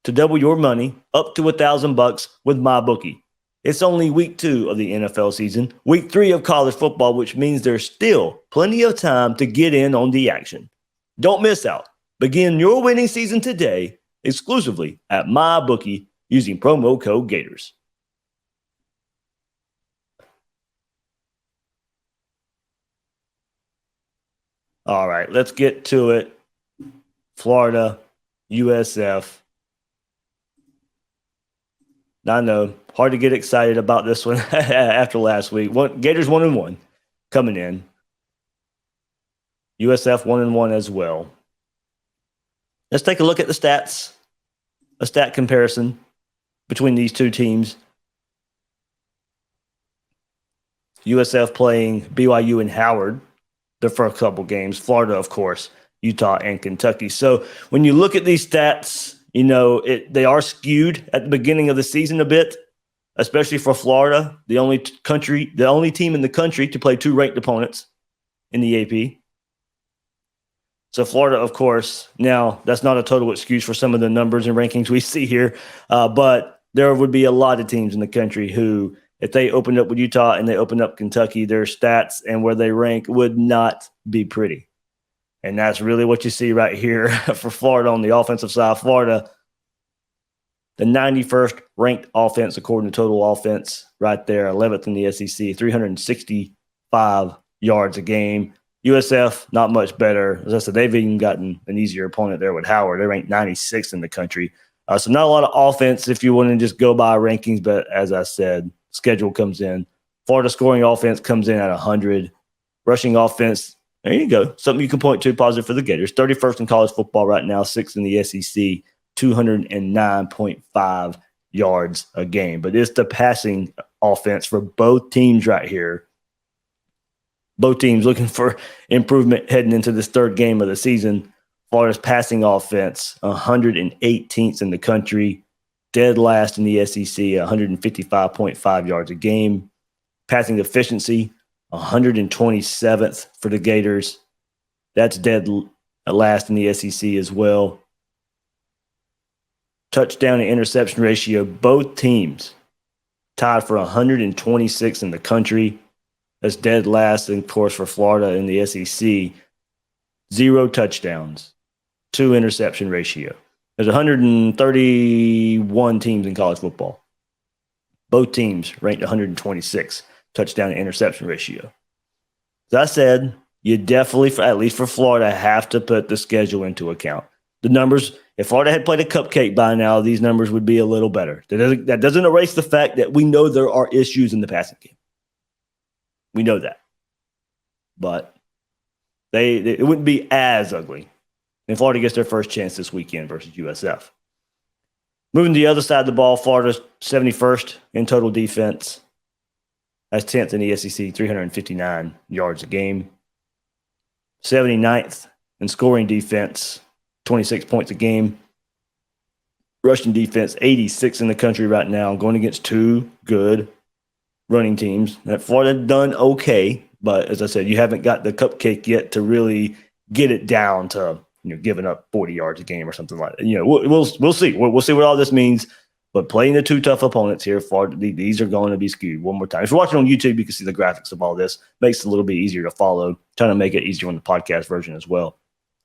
to double your money up to $1,000 with MyBookie. It's only week 2 of the NFL season, week 3 of college football, which means there's still plenty of time to get in on the action. Don't miss out. Begin your winning season today exclusively at MyBookie using promo code Gators. All right, let's get to it. Florida, USF. I know, hard to get excited about this one after last week. Gators 1-1 coming in. USF 1-1 as well. Let's take a look at the stats. A stat comparison between these two teams. USF playing BYU and Howard the first couple games. Florida, of course, Utah and Kentucky. So when you look at these stats, they are skewed at the beginning of the season a bit, especially for Florida, the only team in the country to play 2 ranked opponents in the AP. So Florida, of course, now that's not a total excuse for some of the numbers and rankings we see here, but there would be a lot of teams in the country who, if they opened up with Utah and they opened up Kentucky, their stats and where they rank would not be pretty. And that's really what you see right here for Florida on the offensive side. Florida, the 91st ranked offense according to total offense right there, 11th in the SEC, 365 yards a game. USF, not much better. As I said, they've even gotten an easier opponent there with Howard. They're ranked 96th in the country. So not a lot of offense if you want to just go by rankings, but as I said, schedule comes in. Florida scoring offense comes in at 100. Rushing offense, there you go. Something you can point to positive for the Gators. 31st in college football right now, 6th in the SEC, 209.5 yards a game. But it's the passing offense for both teams right here. Both teams looking for improvement heading into this third game of the season. Florida's passing offense, 118th in the country, dead last in the SEC, 155.5 yards a game. Passing efficiency, 127th for the Gators. That's dead last in the SEC as well. Touchdown and interception ratio, both teams tied for 126th in the country. That's dead last, of course, for Florida in the SEC. 0 touchdowns, 2 interception ratio. There's 131 teams in college football. Both teams ranked 126 touchdown and interception ratio. As I said, you definitely, at least for Florida, have to put the schedule into account. The numbers, if Florida had played a cupcake by now, these numbers would be a little better. That doesn't erase the fact that we know there are issues in the passing game. We know that. But it wouldn't be as ugly. And Florida gets their first chance this weekend versus USF. Moving to the other side of the ball, Florida's 71st in total defense. That's 10th in the SEC, 359 yards a game. 79th in scoring defense, 26 points a game. Rushing defense, 86 in the country right now, going against two good running teams. That Florida done okay, but as I said, you haven't got the cupcake yet to really get it down to giving up 40 yards a game or something like that. We'll see. We'll see what all this means. But playing the two tough opponents here, Florida, these are going to be skewed one more time. If you're watching on YouTube, you can see the graphics of all this. Makes it a little bit easier to follow. Trying to make it easier on the podcast version as well.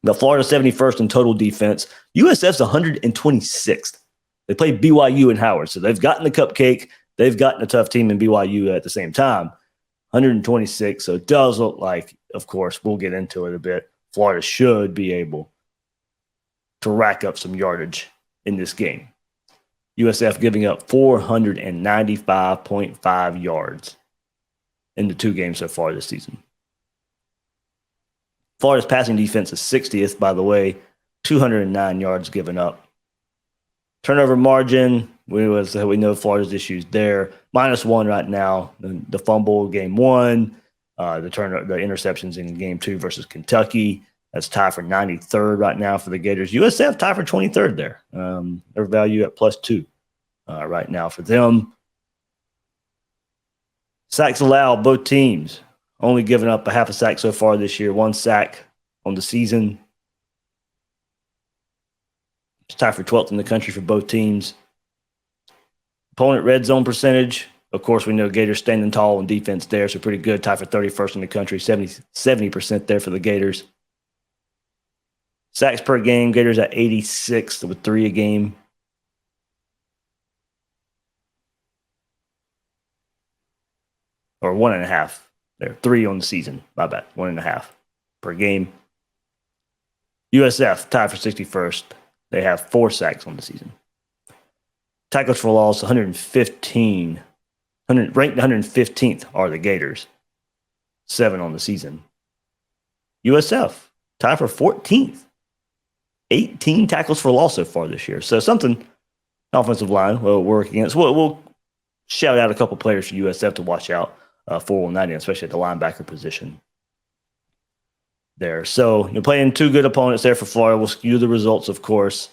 The Florida 71st in total defense. USF's 126th. They play BYU and Howard, so they've gotten the cupcake. They've gotten a tough team in BYU at the same time. 126, so it does look like, of course, we'll get into it a bit. Florida should be able to rack up some yardage in this game. USF giving up 495.5 yards in the two games so far this season. Florida's passing defense is 60th, by the way, 209 yards given up. Turnover margin, we know Florida's issues there. -1 right now. The fumble game 1, the interceptions in game 2 versus Kentucky. That's tied for 93rd right now for the Gators. USF tied for 23rd there. Their value at +2 right now for them. Sacks allowed, both teams only giving up a half a sack so far this year. 1 sack on the season. It's tied for 12th in the country for both teams. Opponent red zone percentage. Of course, we know Gators standing tall on defense there, so pretty good. Tied for 31st in the country, 70% there for the Gators. Sacks per game, Gators at 86th with 3 a game. Or 1.5. There, 3 on the season. My bad, 1.5 per game. USF tied for 61st. They have 4 sacks on the season. Tackles for loss, 115. Ranked 115th are the Gators. 7 on the season. USF tied for 14th. 18 tackles for loss so far this year. So something offensive line will work against. We'll shout out a couple players for USF to watch out for 190, especially at the linebacker position there. So you're playing 2 good opponents there for Florida. We'll skew the results, of course.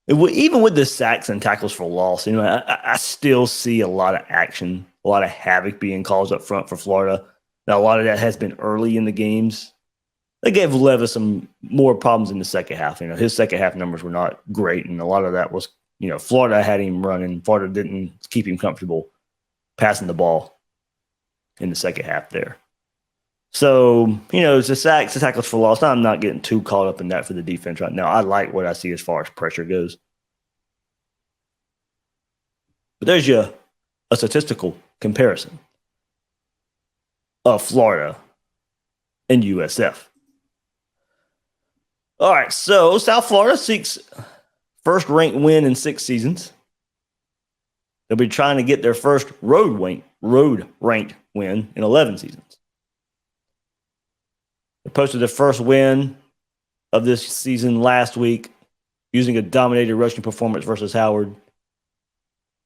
Even with the sacks and tackles for loss, I still see a lot of action, a lot of havoc being caused up front for Florida. Now, a lot of that has been early in the games. They gave Levis some more problems in the second half. His second half numbers were not great, and a lot of that was, Florida had him running. Florida didn't keep him comfortable passing the ball in the second half there. So, it's the sacks, the tackles for loss. I'm not getting too caught up in that for the defense right now. I like what I see as far as pressure goes. But there's a statistical comparison of Florida and USF. All right, so South Florida seeks first-ranked win in 6 seasons. They'll be trying to get their first road-ranked win in 11 seasons. They posted their first win of this season last week using a dominated rushing performance versus Howard.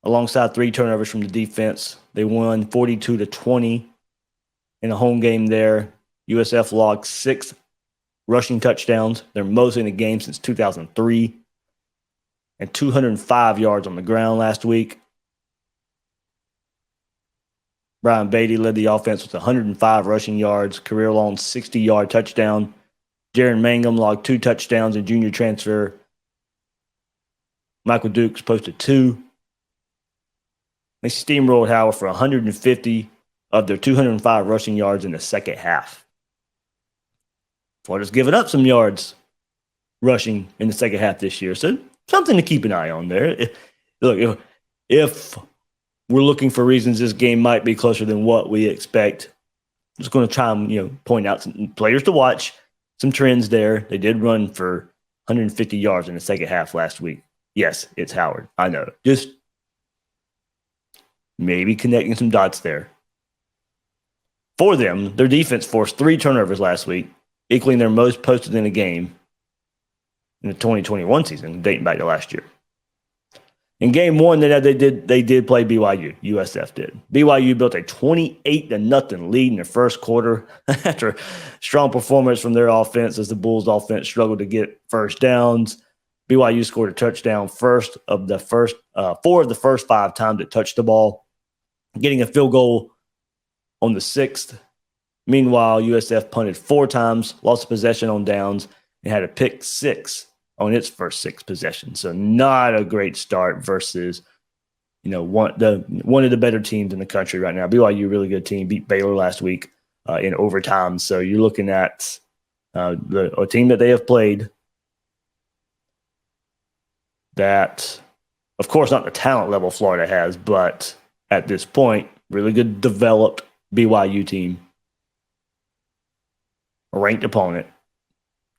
Alongside 3 turnovers from the defense, they won 42-20 in a home game there. USF logged 6 rushing touchdowns. They're most in a game since 2003. And 205 yards on the ground last week. Brian Beatty led the offense with 105 rushing yards, career-long 60-yard touchdown. Jaron Mangum logged 2 touchdowns in junior transfer. Michael Dukes posted 2. They steamrolled Howard for 150 of their 205 rushing yards in the second half. Florida's given up some yards rushing in the second half this year, so something to keep an eye on there. Look, if we're looking for reasons this game might be closer than what we expect, I'm just going to try and point out some players to watch, some trends there. They did run for 150 yards in the second half last week. Yes, it's Howard. I know. Just maybe connecting some dots there. For them, their defense forced 3 turnovers last week, equaling their most posted in a game in the 2021 season, dating back to last year. In game 1, they did play BYU. USF did. BYU built a 28-0 lead in the first quarter after strong performance from their offense as the Bulls' offense struggled to get first downs. BYU scored a touchdown 4 of the first 5 times it touched the ball, getting a field goal on the 6th. Meanwhile, USF punted 4 times, lost possession on downs, and had a pick 6 on its first 6 possessions. So not a great start versus, one of the better teams in the country right now. BYU, really good team, beat Baylor last week in overtime. So you're looking at a team that they have played that, of course, not the talent level Florida has, but at this point, really good developed BYU team. A ranked opponent.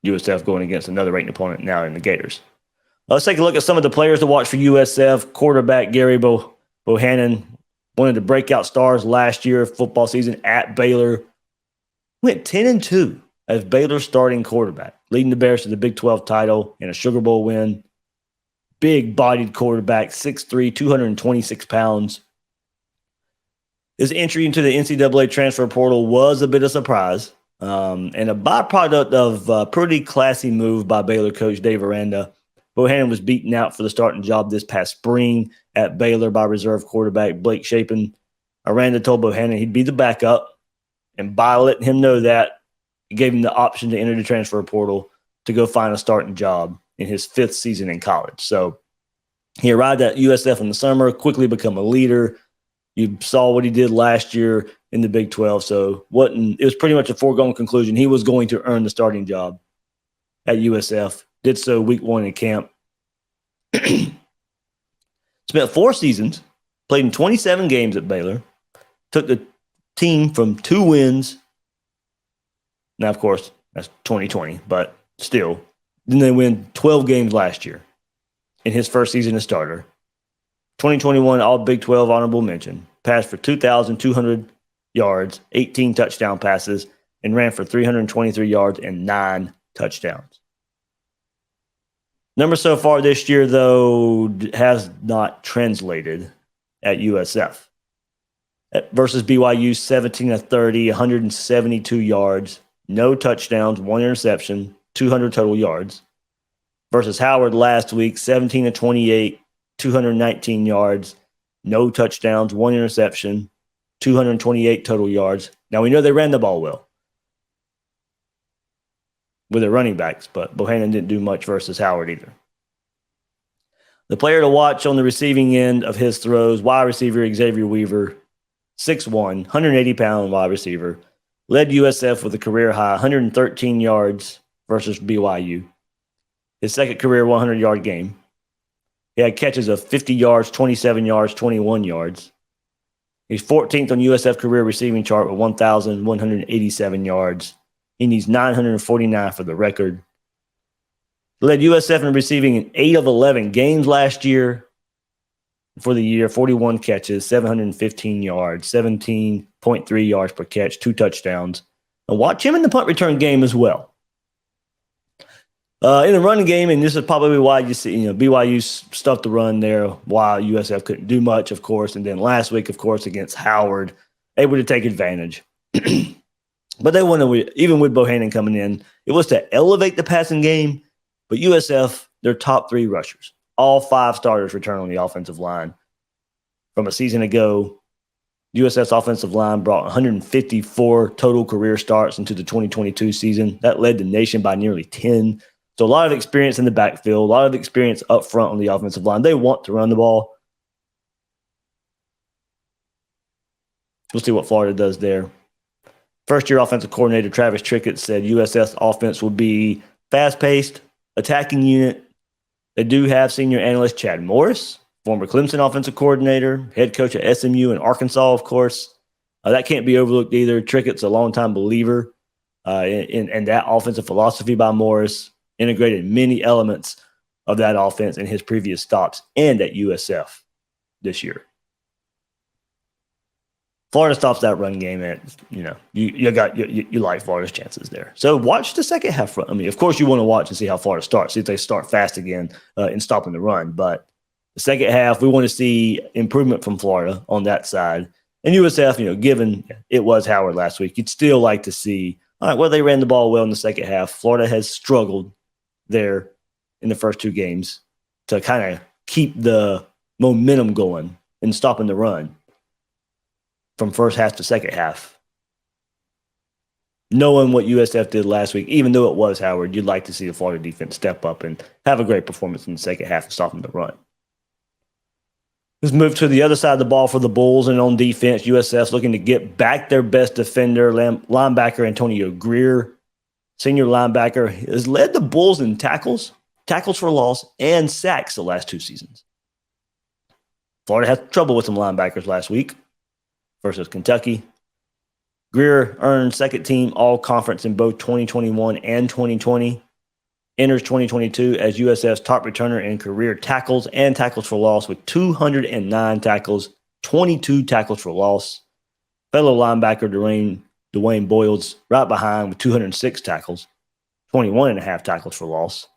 USF going against another ranked opponent now in the Gators. Let's take a look at some of the players to watch for USF. Quarterback Gary Bohannon, one of the breakout stars last year of football season at Baylor, went 10-2 as Baylor's starting quarterback, leading the Bears to the Big 12 title and a Sugar Bowl win. Big-bodied quarterback, 6'3", 226 pounds. His entry into the NCAA transfer portal was a bit of a surprise. And a byproduct of a pretty classy move by Baylor coach Dave Aranda. Bohannon was beaten out for the starting job this past spring at Baylor by reserve quarterback Blake Shapen. Aranda told Bohannon he'd be the backup, and by letting him know that, he gave him the option to enter the transfer portal to go find a starting job in his 5th season in college. So he arrived at USF in the summer, quickly become a leader. You saw what he did last year in the Big 12, so it was pretty much a foregone conclusion. He was going to earn the starting job at USF. Did so week 1 in camp. Spent 4 seasons, played in 27 games at Baylor, took the team from 2 wins. Now, of course, that's 2020, but still. Then they win 12 games last year in his first season as starter. 2021 All Big 12 honorable mention. Passed for 2,200 yards, 18 touchdown passes, and ran for 323 yards and 9 touchdowns. Numbers so far this year, though, has not translated at USF. Versus BYU, 17-30, 172 yards, no touchdowns, 1 interception, 200 total yards. Versus Howard last week, 17-28, 219 yards, no touchdowns, 1 interception, 228 total yards. Now, we know they ran the ball well with their running backs, but Bohannon didn't do much versus Howard either. The player to watch on the receiving end of his throws, wide receiver Xavier Weaver, 6'1", 180-pound wide receiver, led USF with a career-high 113 yards versus BYU. His second career 100-yard game. He had catches of 50 yards, 27 yards, 21 yards. He's 14th on USF career receiving chart with 1,187 yards. He needs 949 for the record. He led USF in receiving in 8 of 11 games last year. For the year, 41 catches, 715 yards, 17.3 yards per catch, 2 touchdowns. And watch him in the punt return game as well. In the running game, and this is probably why you see, BYU stuffed the run there while USF couldn't do much, of course. And then last week, of course, against Howard, able to take advantage. But they wanted, even with Bohannon coming in, it was to elevate the passing game. But USF, their top 3 rushers, all 5 starters return on the offensive line. From a season ago, USF's offensive line brought 154 total career starts into the 2022 season. That led the nation by nearly 10. So a lot of experience in the backfield, a lot of experience up front on the offensive line. They want to run the ball. We'll see what Florida does there. First-year offensive coordinator Travis Trickett said USF's offense will be fast-paced, attacking unit. They do have senior analyst Chad Morris, former Clemson offensive coordinator, head coach at SMU and Arkansas, of course. That can't be overlooked either. Trickett's a longtime believer in that offensive philosophy by Morris. Integrated many elements of that offense in his previous stops and at USF this year. Florida stops that run game, and you like Florida's chances there. So watch the second half run. I mean, of course, you want to watch and see how Florida starts, see if they start fast again in stopping the run. But the second half, we want to see improvement from Florida on that side. And USF, given it was Howard last week, you'd still like to see, all right, well, they ran the ball well in the second half. Florida has struggled there in the first two games to kind of keep the momentum going and stopping the run from first half to second half. Knowing what USF did last week, even though it was Howard, you'd like to see the Florida defense step up and have a great performance in the second half and stopping the run. Let's move to the other side of the ball for the Bulls, and on defense, USF's looking to get back their best defender, linebacker Antonio Greer. Senior linebacker has led the Bulls in tackles for loss, and sacks the last two seasons. Florida had trouble with some linebackers last week versus Kentucky. Greer earned second team all-conference in both 2021 and 2020. Enters 2022 as USF's top returner in career tackles and tackles for loss with 209 tackles, 22 tackles for loss. Fellow linebacker Dwayne Boyles right behind with 206 tackles, 21 and a half tackles for loss.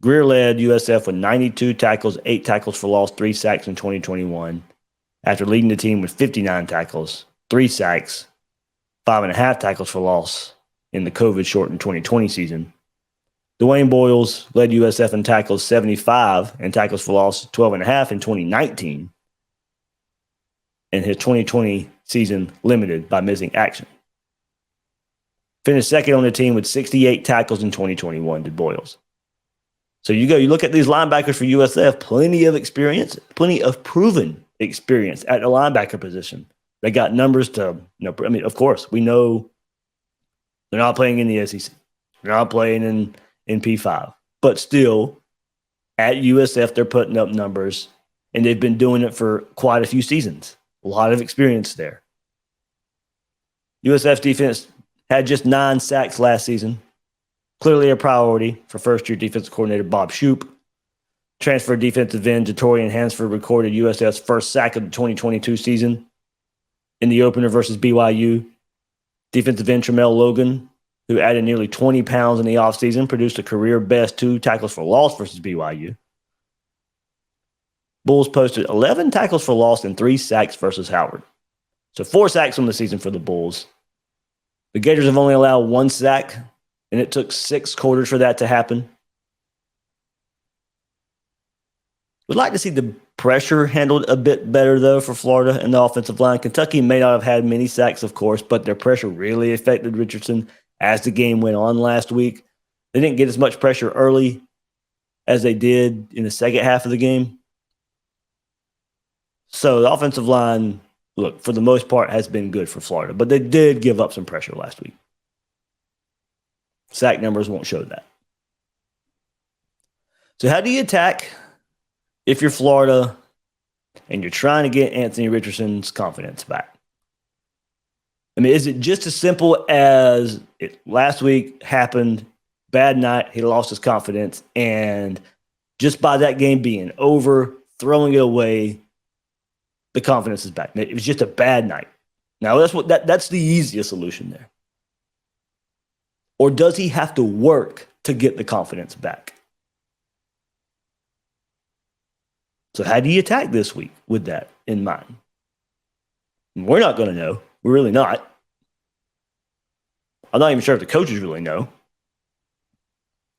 Greer led USF with 92 tackles, 8 tackles for loss, 3 sacks in 2021, after leading the team with 59 tackles, 3 sacks, 5.5 tackles for loss in the COVID-shortened 2020 season. Dwayne Boyles led USF in tackles 75 and tackles for loss 12.5 in 2019, and his 2020 season limited by missing action. Finished second on the team with 68 tackles in 2021 to Boyles. So you look at these linebackers for USF, plenty of experience, plenty of proven experience at the linebacker position. They got numbers to, of course, we know they're not playing in the SEC. They're not playing in P5. But still, at USF, they're putting up numbers, and they've been doing it for quite a few seasons. A lot of experience there. USF's defense had just 9 sacks last season. Clearly a priority for first-year defensive coordinator Bob Shoop. Transfer defensive end Jatorian Hansford recorded USF's first sack of the 2022 season in the opener versus BYU. Defensive end Tramel Logan, who added nearly 20 pounds in the offseason, produced a career-best 2 tackles for loss versus BYU. Bulls posted 11 tackles for loss and 3 sacks versus Howard. So 4 sacks on the season for the Bulls. The Gators have only allowed 1 sack, and it took 6 quarters for that to happen. We'd like to see the pressure handled a bit better, though, for Florida and the offensive line. Kentucky may not have had many sacks, of course, but their pressure really affected Richardson as the game went on last week. They didn't get as much pressure early as they did in the second half of the game. So the offensive line, look, for the most part, has been good for Florida, but they did give up some pressure last week. Sack numbers won't show that. So how do you attack if you're Florida and you're trying to get Anthony Richardson's confidence back? I mean, is it just as simple as last week happened, bad night, he lost his confidence, and just by that game being over, throwing it away, the confidence is back? It was just a bad night. Now, that's the easiest solution there. Or does he have to work to get the confidence back? So how do you attack this week with that in mind? We're not going to know. We're really not. I'm not even sure if the coaches really know.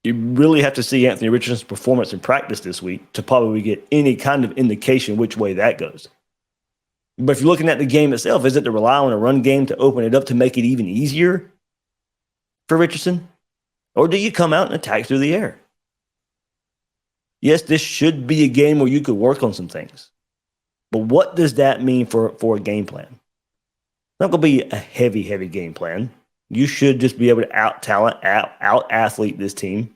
You really have to see Anthony Richardson's performance in practice this week to probably get any kind of indication which way that goes. But if you're looking at the game itself, is it to rely on a run game to open it up to make it even easier for Richardson? Or do you come out and attack through the air? Yes, this should be a game where you could work on some things. But what does that mean for a game plan? It's not going to be a heavy game plan. You should just be able to out-athlete this team.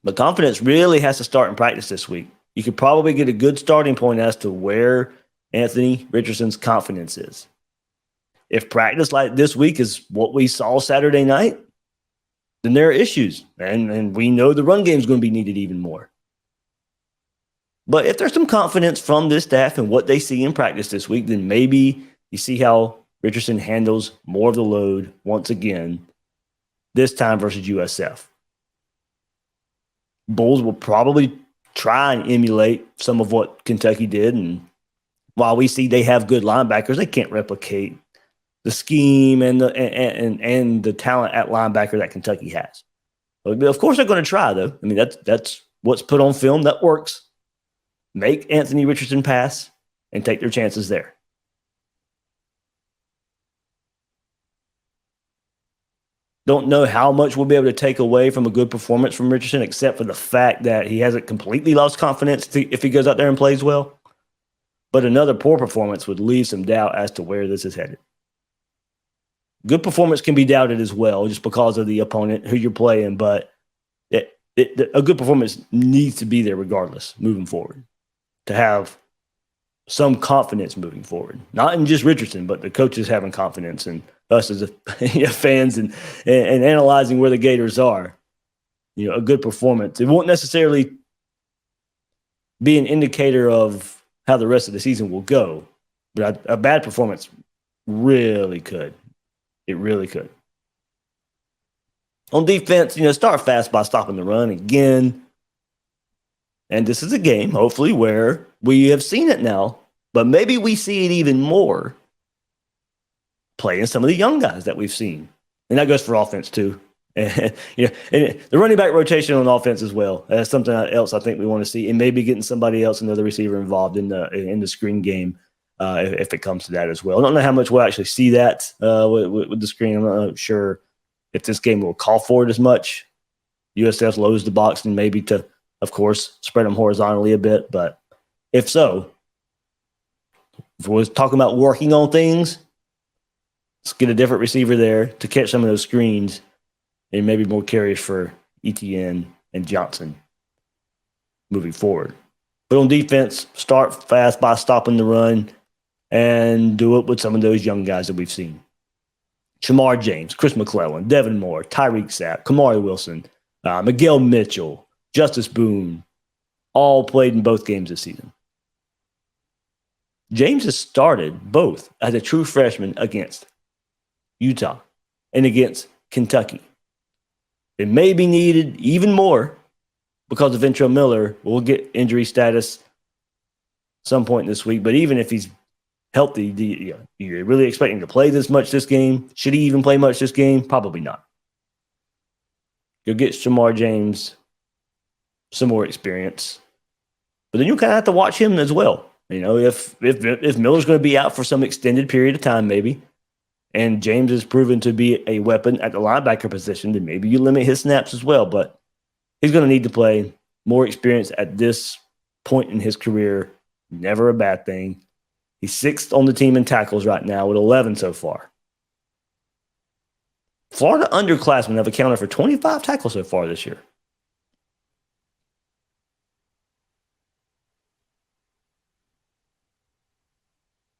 But confidence really has to start in practice this week. You could probably get a good starting point as to where Anthony Richardson's confidence is. If practice like this week is what we saw Saturday night, then there are issues. And we know the run game is going to be needed even more. But if there's some confidence from this staff and what they see in practice this week, then maybe you see how Richardson handles more of the load once again, this time versus USF. Bulls will probably try and emulate some of what Kentucky did. And while we see they have good linebackers, they can't replicate the scheme and the talent at linebacker that Kentucky has. But of course, they're going to try, though. I mean, that's what's put on film that works. Make Anthony Richardson pass and take their chances there. Don't know how much we'll be able to take away from a good performance from Richardson, except for the fact that he hasn't completely lost confidence if he goes out there and plays well. But another poor performance would leave some doubt as to where this is headed. Good performance can be doubted as well, just because of the opponent who you're playing. But a good performance needs to be there regardless, moving forward, to have some confidence moving forward. Not in just Richardson, but the coaches having confidence and us as fans and analyzing where the Gators are. A good performance. It won't necessarily be an indicator of how the rest of the season will go, but a bad performance really could. It really could. On defense, start fast by stopping the run again. And this is a game, hopefully, where we have seen it now, but maybe we see it even more playing some of the young guys that we've seen. And that goes for offense, too. And the running back rotation on offense as well. That's something else I think we want to see. And maybe getting somebody else, another receiver, involved in the screen game if it comes to that as well. I don't know how much we'll actually see that with the screen. I'm not sure if this game will call for it as much. USF loads the box and maybe to, of course, spread them horizontally a bit. But if so, if we're talking about working on things, let's get a different receiver there to catch some of those screens and maybe more carries for ETN and Johnson moving forward. But on defense, start fast by stopping the run and do it with some of those young guys that we've seen. Shamar James, Chris McClellan, Devin Moore, Tyreek Sapp, Kamari Wilson, Miguel Mitchell, Justice Boone, all played in both games this season. James has started both as a true freshman against Utah and against Kentucky. It may be needed even more because of Ventrell Miller. We'll get injury status some point this week, but even if he's healthy, you're really expecting to play this much this game? Should he even play much this game? Probably not. You'll get Shamar James some more experience, but then you kind of have to watch him as well. If Miller's going to be out for some extended period of time, maybe, and James is proven to be a weapon at the linebacker position, then maybe you limit his snaps as well. But he's going to need to play more experience at this point in his career. Never a bad thing. He's sixth on the team in tackles right now with 11 so far. Florida underclassmen have accounted for 25 tackles so far this year.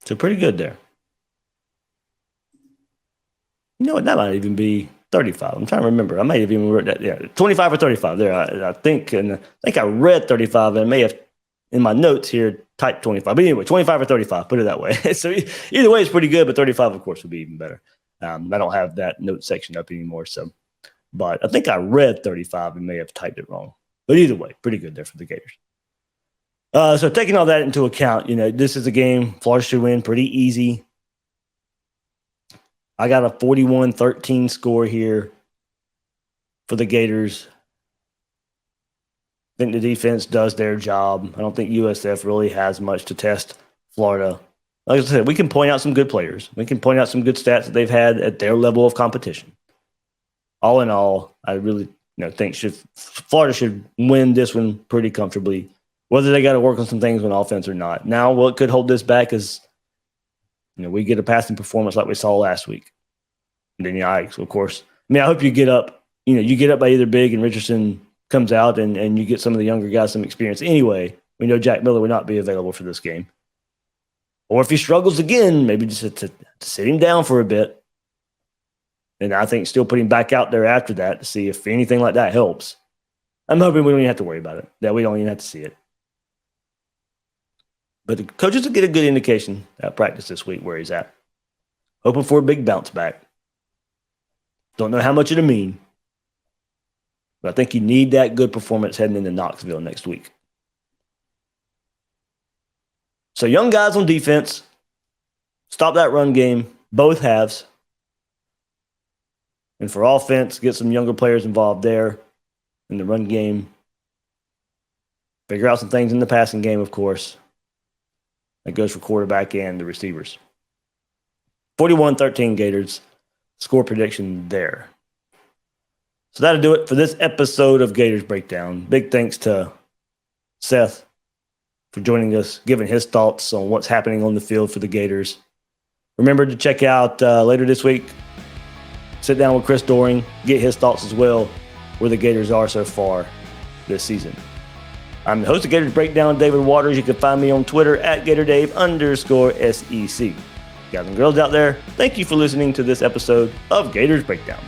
So pretty good there. That might even be 35. I'm trying to remember. I might have even wrote that. Yeah, 25 or 35 there. I think I read 35 and I may have in my notes here typed 25. But anyway, 25 or 35, put it that way. So either way, it's pretty good, but 35, of course, would be even better. I don't have that note section up anymore. But I think I read 35 and may have typed it wrong. But either way, pretty good there for the Gators. So taking all that into account, this is a game Florida should win pretty easy. I got a 41-13 score here for the Gators. I think the defense does their job. I don't think USF really has much to test Florida. Like I said, we can point out some good players. We can point out some good stats that they've had at their level of competition. All in all, I really think Florida should win this one pretty comfortably, whether they got to work on some things on offense or not. Now, what could hold this back is we get a passing performance like we saw last week. And then, of course, I hope you get up. You get up by either big and Richardson comes out and you get some of the younger guys some experience. Anyway, we know Jack Miller would not be available for this game. Or if he struggles again, maybe just to sit him down for a bit. And I think still put him back out there after that to see if anything like that helps. I'm hoping we don't even have to worry about it, that we don't even have to see it. But the coaches will get a good indication at practice this week where he's at. Hoping for a big bounce back. Don't know how much it'll mean. But I think you need that good performance heading into Knoxville next week. So young guys on defense. Stop that run game. Both halves. And for offense, get some younger players involved there in the run game. Figure out some things in the passing game, of course. That goes for quarterback and the receivers. 41-13 Gators. Score prediction there. So that'll do it for this episode of Gators Breakdown. Big thanks to Seth for joining us, giving his thoughts on what's happening on the field for the Gators. Remember to check out later this week, sit down with Chris Doring, get his thoughts as well, where the Gators are so far this season. I'm the host of Gators Breakdown, David Waters. You can find me on Twitter at GatorDave_SEC. Guys and girls out there, thank you for listening to this episode of Gators Breakdown.